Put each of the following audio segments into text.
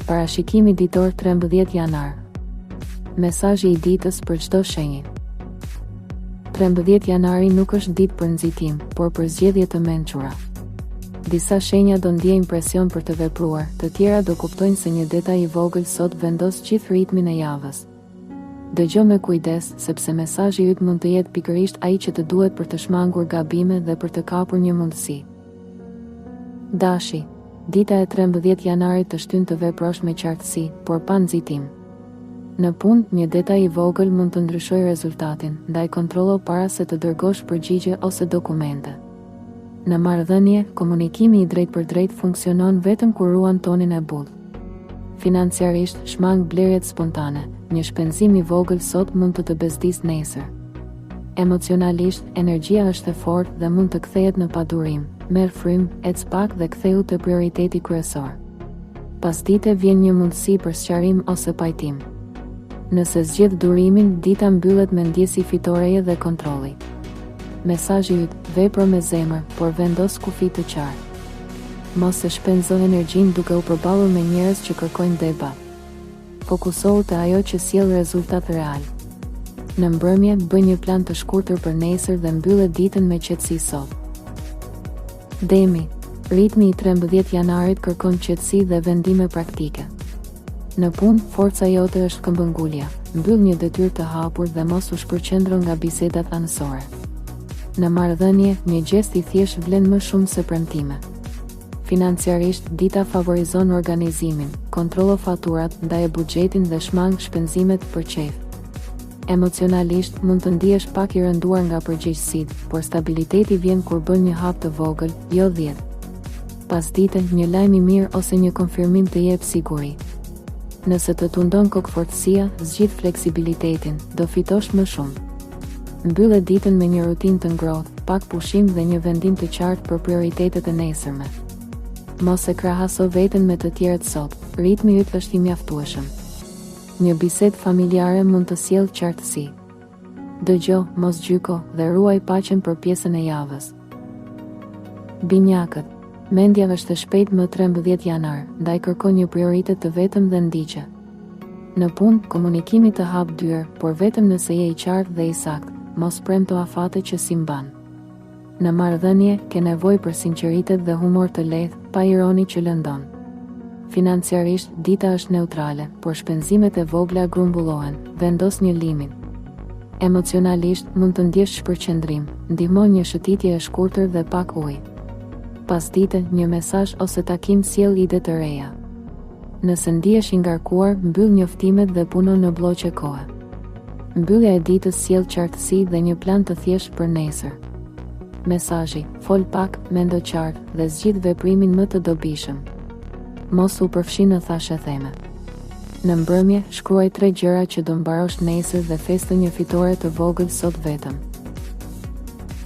Parashikimi ditor 13 janar. Mesazhi i ditës për çdo shenjë. 13 janari nuk është ditë për nxitim, por për zgjedhje të mençura. Disa shenja do ndjejnë presion për të vepruar, të tjera do kuptojnë se një detaj i vogël sot vendos gjithë ritmin e javës. Dëgjo me kujdes, sepse mesazhi yt mund të jetë pikërisht ai që të duhet për të shmangur gabime dhe për të kapur një mundësi. Dashi, dita e 13 janarit të shtyn të veprosh me qartësi, por pa nxitim. Në punë, një detaj i vogël mund të ndryshojë rezultatin, ndaj kontrollo para se të dërgosh përgjigje ose dokumente. Në marrëdhënie, komunikimi i drejt për drejt funksionon vetëm kur ruan tonin e bull. Financiarisht, shmang blerjet spontane, një shpenzim i vogël sot mund të bezdis nesër. Emocionalisht, energjia është e fortë dhe mund të kthehet në padurim, merr frym, ec pak dhe ktheu te prioriteti kryesor. Pasdite vjen një mundësi për sqarim ose pajtim. Nëse zgjedh durimin, dita mbyllet me ndjesi fitoreje dhe kontrolli. Mesazhi yt, vepro me zemër, por vendos kufi të qartë. Mos e shpenzo energjinë duke u përballur me njerëz që kërkojnë debat. Fokusohu te ajo që sjell rezultat real. Në mbrëmje, bëj një plan të shkurtër për nesër dhe mbyllë ditën me qetësi sot. Demi, ritmi i 13 janarit kërkon qetësi dhe vendime praktike. Në punë, forca jote është këmbëngulja, mbyll një detyrë të hapur dhe mos u shpërqendro nga bisedat anësore. Në marrëdhënie, një gest i thjeshtë vlen më shumë se premtime. Financiarisht, dita favorizon organizimin, kontrollo faturat, ndaje buxhetin dhe shmang shpenzimet për qejf. Emocionalisht, mund të ndihesh pak i rënduar nga përgjegjësitë, por stabiliteti vjen kur bën një hap të vogël, jo 10. Pasdite, një lajm i mirë ose një konfirmim të jep siguri. Nëse të tundon kokëfortësia, zgjidh fleksibilitetin, do fitosh më shumë. Mbyllë ditën me një rutinë të ngrohtë, pak pushim dhe një vendim të qartë për prioritetet e nesërme. Mos e krahaso veten me të tjerët sot, ritmi yt është i mjaftueshëm. Një bisedë familjare mund të sjellë qartësi. Dëgjo, mos gjyko dhe ruaj paqen për pjesën e javës. Binjakët, mendja është e shpejtë më 13 janar, ndaj kërkon një prioritet të vetëm dhe ndiqe. Në punë, komunikimi të hap dyer, por vetëm nëse je i qartë dhe i saktë, mos premto afate që si mban. Në marrëdhënie, ke nevojë për sinqeritet dhe humor të lehtë, pa ironi që lëndon. Financiarisht, dita është neutrale, por shpenzimet e vogla grumbullohen, vendos një limit. Emocionalisht, mund të ndjesh shpërqendrim, ndihmon një shëtitje e shkurtër dhe pak ujë. Pasdite, një mesazh ose takim sjell ide të reja. Nëse ndihesh i ngarkuar, mbyll njoftimet dhe puno në bloqe kohe. Mbyllja e ditës sjell qartësi dhe një plan të thjeshtë për nesër. Mesazhi, fol pak, mendo qartë dhe zgjidh veprimin më të dobishëm. Mos u përfshi në thashë theme. Në mbrëmje, shkruaj 3 gjëra që do mbarosh nesër dhe festo një fitore të vogël sot vetëm.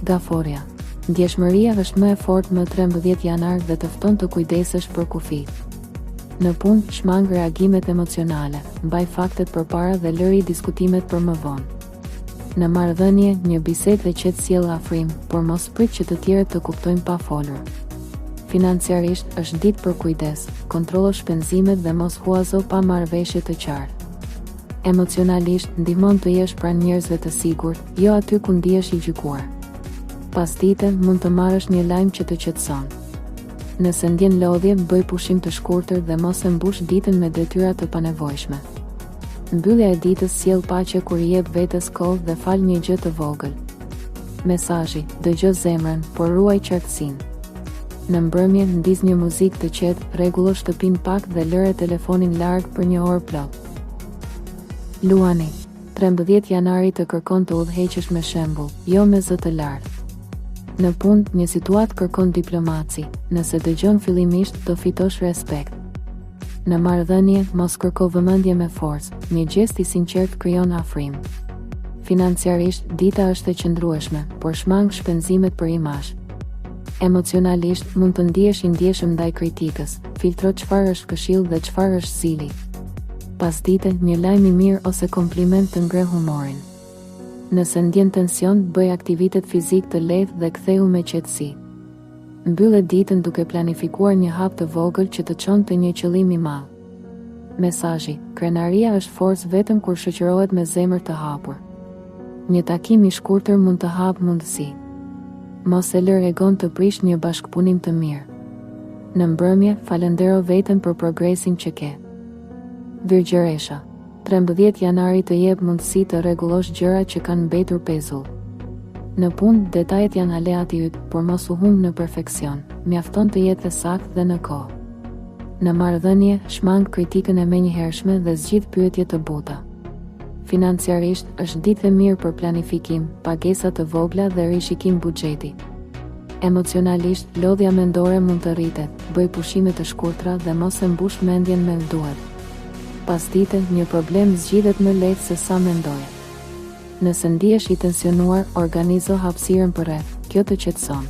Gaforja. Ndjeshmëria është më e fortë më 13 janar dhe të fton të kujdesesh për kufi. Në punë, shmang reagimet emocionale, mbaj faktet përpara dhe lëri diskutimet për më vonë. Në marrëdhënie, një bisedë dhe qetë sjell afrim, por mos prit që të tjerët të kuptojnë pa folur. Financiarisht, është ditë për kujdes, kontrollo shpenzimet dhe mos huazo pa marrëveshje të qartë. Emocionalisht, ndihmon të jesh pranë njerëzve të sigurt, jo aty ku ndihesh i gjykuar. Pasdite, mund të marrësh një lajm që të qetëson. Nëse ndjen lodhje, bëj pushim të shkurtër dhe mos e mbush ditën me detyra të panevojshme. Mbyllja e ditës sjell paqe kur i jep vetes kohë dhe fal një gjë të vogël. Mesazhi, dëgjo zemrën, por ruaj qartësinë. Në mbrëmje, ndiz një muzikë të qetë, rregullo shtëpinë pak dhe lëre telefonin larg për një orë plot. Luani, 13 janari të kërkon të udhëheqësh me shembull, jo me zë të lartë. Në punë, një situatë kërkon diplomaci, nëse dëgjon fillimisht, do fitosh respekt. Në marrëdhënie, mos kërko vëmendje me forcë, një gest i sinqert krijon afrim. Financiarisht, dita është e qëndrueshme, por shmang shpenzimet për imazh. Emocionalisht, mund të ndihesh i ndjeshëm ndaj kritikës, filtro çfarë është këshill dhe çfarë është zili. Pasdite, një lajm i mirë ose kompliment të ngre humorin. Nëse ndjen tension, bëj aktivitet fizik të lehtë dhe ktheu me qetësi. Mbyllë ditën duke planifikuar një hap të vogël që të çon të një qëllim i madh. Mesazhi: krenaria është forcë vetëm kur shoqërohet me zemër të hapur. Një takim i shkurtër mund të hapë mundësi. Mos e lër egon të prish një bashkëpunim të mirë. Në mbrëmje, falendero veten për progresin që ke. Virgjëresha: 13 janari të jep mundësi të rregullosh gjërat që kanë mbetur pezull. Në punë, detajet janë aleati yt, por mos u humb në perfeksion. Mjafton të jetë e saktë dhe në kohë. Në marrëdhënie, shmang kritikën e menjëhershme dhe zgjidh pyetje të buta. Financiarisht, është ditë e mirë për planifikim, pagesa të vogla dhe rishikim buxheti. Emocionalisht, lodhja mendore mund të rritet, bëj pushime të shkurtra dhe mos e mbush mendjen me duhet. Pasdite, një problem zgjidhet më lehtë se sa mendoje. Nëse ndihesh i tensionuar, organizo hapësirën përreth, kjo të qetëson.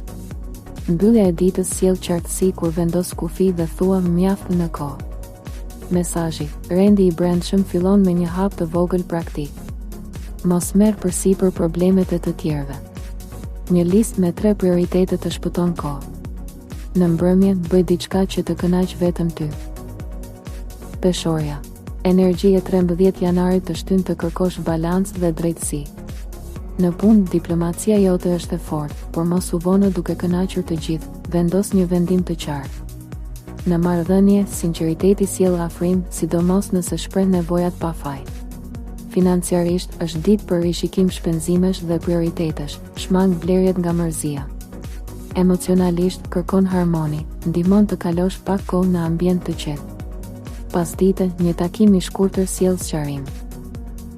Mbyllja e ditës sjell qartësi kur vendos kufi dhe thua mjaft në kohë. Mesazhi: rendi i brendshëm fillon me një hap të vogël praktik. Mos merr përsipër problemet e të tjerëve. Një listë me 3 prioritete të shpëton kohë. Në mbrëmje, bëj diçka që të kënaq vetëm ty. Peshorja: energji e 13 janarit të shtyn të kërkosh balancë dhe drejtësi. Në punë, diplomacia jote është e fortë, por mos u vonë duke kënaqur të gjithë, vendos një vendim të qartë. Në marrëdhënie, sinqeriteti sjell afrim, sidomos nëse shpreh nevojat pa faj. Financiarisht, është ditë për rishikim shpenzimesh dhe prioritetesh, shmang blerjet nga mërzia. Emocionalisht, kërkon harmoni, ndihmon të kalosh pak kohë në ambient të qetë. Pasdite, një takim i shkurtër sjell sqarim.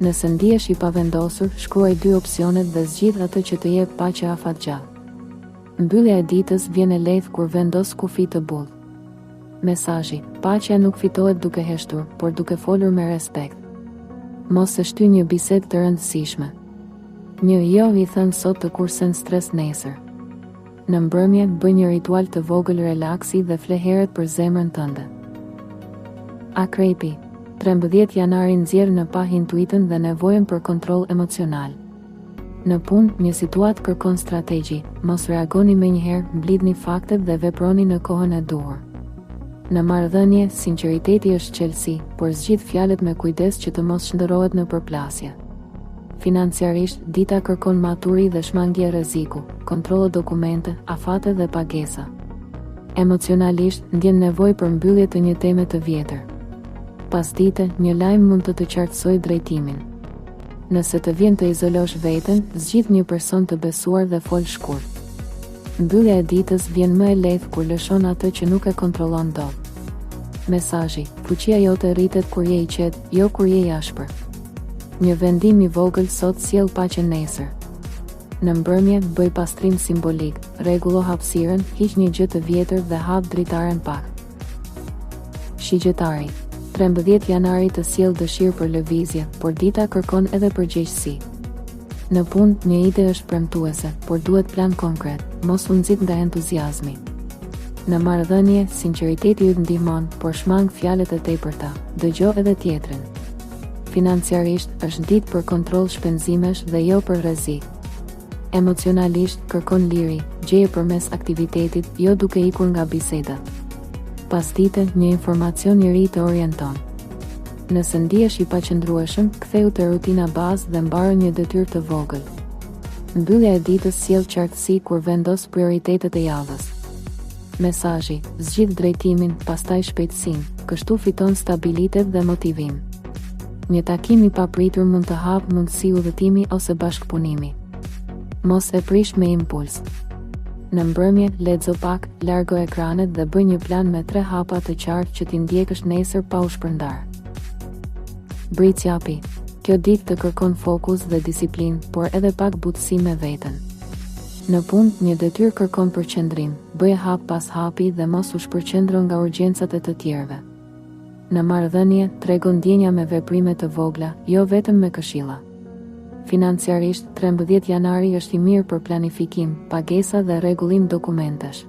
Nëse ndihesh i pavendosur, shkruaj 2 opsionet dhe zgjidh atë që të jep paqe afatgjallë. Mbyllja e ditës vjen e lehtë kur vendos kufi të bull. Mesazhi: paqja nuk fitohet duke heshtur, por duke folur me respekt. Mos e shty një bisedë të rëndësishme. Një jo i thënë sot të kursen stres nesër. Në mbrëmje, bëj një ritual të vogël relaksi dhe fle herët për zemrën tënde. Akrepi: 13 janari nxjerr në pa intuitën dhe nevojën për kontroll emocional. Në punë, një situatë kërkon strategji, mos reagoni menjëherë, mblidhni faktet dhe veproni në kohën e duhur. Në marrëdhënie, sinqeriteti është qelësi, por zgjidh fjalët me kujdes që të mos shndërrohet në përplasje. Financiarisht, dita kërkon maturi dhe shmangje rreziku, kontrollo dokumente, afate dhe pagesa. Emocionalisht, ndjen nevojë për mbyllje të një teme të vjetër. Pasdite, një lajm mund të qartësojë drejtimin. Nëse të vjen të izolosh veten, zgjidh një person të besuar dhe fol shkurt. Mbyllja e ditës vjen më e lehtë kur lëshon atë që nuk e kontrollon dot. Mesazhi: fuqia jote rritet kur je i qetë, jo kur je i ashpër. Një vendim i vogël sot sjell paqen nesër. Në mbrëmje, bëj pastrim simbolik, rregullo hapësirën, hiq një gjë të vjetër dhe hap dritaren pak. Shigjetari: 13 janari të sjell dëshirë për lëvizje, por dita kërkon edhe përgjegjësi. Në punë, një ide është premtuese, por duhet plan konkret, mos u nxit nga entuziazmi. Në marrëdhënie, sinqeriteti yt ndihmon, por shmang fjalët e tepërta, dëgjo edhe tjetrin. Financiarisht, është ditë për kontroll shpenzimesh dhe jo për rrezik. Emocionalisht, kërkon liri, gjeje përmes aktivitetit, jo duke ikur nga bisedat. Pasdite, një informacion i ri të orienton. Nëse ndihesh i paqëndrueshëm, ktheu te rutina bazë dhe mbaro një detyrë të vogël. Mbyllja e ditës sjell qartësi kur vendos prioritetet e javës. Mesazhi: zgjidh drejtimin, pastaj shpejtësinë, kështu fiton stabilitet dhe motivim. Një takim i papritur mund të hapë mundësi udhëtimi ose bashkëpunimi. Mos e prish me impuls. Në mbrëmje, lexo pak, largo ekranet dhe bëj një plan me 3 hapa të qartë që t'i ndjekësh nesër pa u shpërndar. Britsjapi: kjo ditë të kërkon fokus dhe disiplinë, por edhe pak butësi me veten. Në punë, një detyrë kërkon përqendrim, bëj hap pas hapi dhe mos u shpërqendro nga urgjencat e të tjerëve. Në marrëdhënie, trego ndjenja me veprime të vogla, jo vetëm me këshilla. Financiarisht, 13 janari është i mirë për planifikim, pagesa dhe rregullim dokumentesh.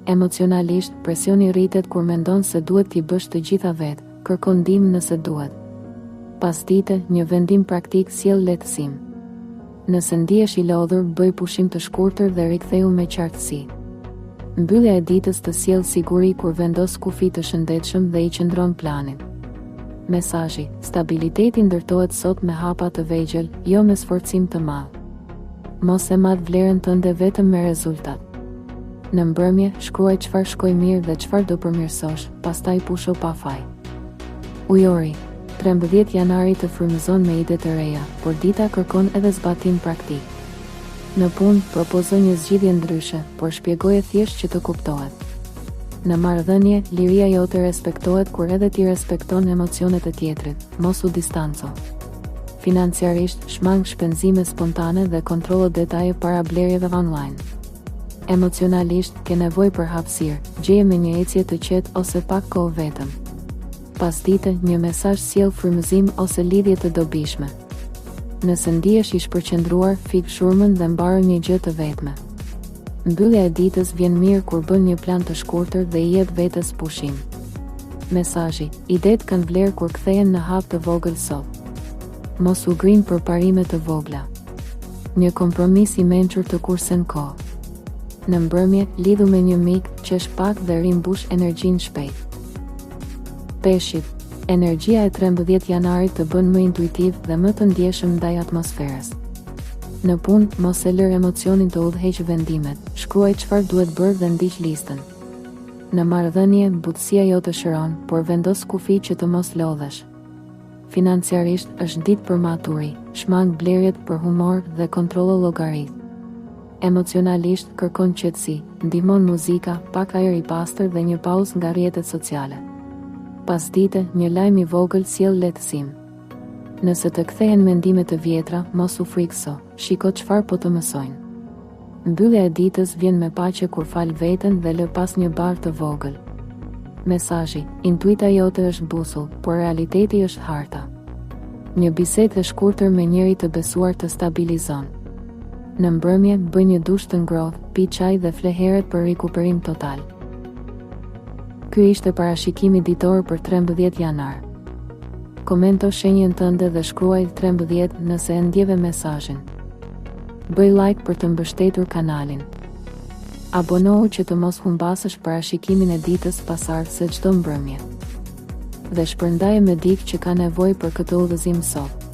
Emocionalisht, presioni rritet kur mendon se duhet t'i bësh të gjitha vetë, kërkon ndihmë nëse duhet. Pasdite, një vendim praktik sjell lehtësim. Nëse ndihesh i lodhur, bëj pushim të shkurtër dhe riktheu me qartësi. Mbyllja e ditës të sjell siguri kur vendos kufi të shëndetshëm dhe i qëndron planit. Mesazhi: stabiliteti ndërtohet sot me hapa të vegjël, jo me sforcim të madh. Mos e madh vlerën tënde vetëm me rezultat. Në mbrëmje, shkruaj çfarë shkoi mirë dhe çfarë do përmirësosh, pastaj pusho pa faj. Ujori: 13 janari të frymëzon me ide të reja, por dita kërkon edhe zbatim praktik. Në punë, propozoj një zgjidhje ndryshe, por shpjegoje thjesht që të kuptohet. Në marrëdhënie, liria jote respektohet kur edhe ti respekton emocionet e tjetrit, mos u distanco. Financiarisht, shmang shpenzime spontane dhe kontrollo detaje para blerjeve online. Emocionalisht, ke nevojë për hapësirë, gjeje me një ecje të qetë ose pak kohë vetëm. Pas dite, një mesazh sjell frymëzim ose lidhje të dobishme. Nëse ndihesh i shpërqendruar, fik shurmën dhe mbaro një gjë të vetme. Mbyllja e ditës vjen mirë kur bën një plan të shkurtër dhe i jep vetes pushim. Mesazhi: idetë kanë vlerë kur kthehen në hap të vogël sot. Mos u grin për parime të vogla. Një kompromis i mençur të kursen kohë. Në mbrëmje, lidhu me një mik, qesh pak dhe rimbush energjinë shpejt. Peshqit: energjia e 13 janarit të bën më intuitiv dhe më të ndjeshëm ndaj atmosferës. Në punë, mos e lër emocionin të udhëheq vendimet, shkruaj çfarë duhet bërë dhe ndiq listën. Në marrëdhënie, butësia jote shëron, por vendos kufi që të mos lodhesh. Financiarisht, është ditë për maturi, shmang blerjet për humor dhe kontrollo llogarit. Emocionalisht, kërkon qetësi, ndihmon muzika, pak ajër i pastër dhe një pauzë nga rrjetet sociale. Pas dite, një lajm i vogël sjell lehtësim. Nëse të kthehen mendime të vjetra, mos u frikso, shiko çfarë po të mësojnë. Mbyllja e ditës vjen me paqe kur fal veten dhe lë pas një barë të vogël. Mesazhi: intuita jote është busull, por realiteti është harta. Një bisedë e shkurtër me njëri të besuar të stabilizon. Në mbrëmje, bëj një dush të ngrohtë, pi çaj dhe fle herët për rikuperim total. Ky ishte parashikimi ditor për 13 janar. Komento shenjën tënde dhe shkruaj 13 nëse e ndjeve mesazhin. Bëj like për të mbështetur kanalin. Abonohu që të mos humbasësh parashikimin e ditës pasardhëse çdo mbrëmje. Dhe shpërndaje me dikë që ka nevojë për këtë udhëzim sot.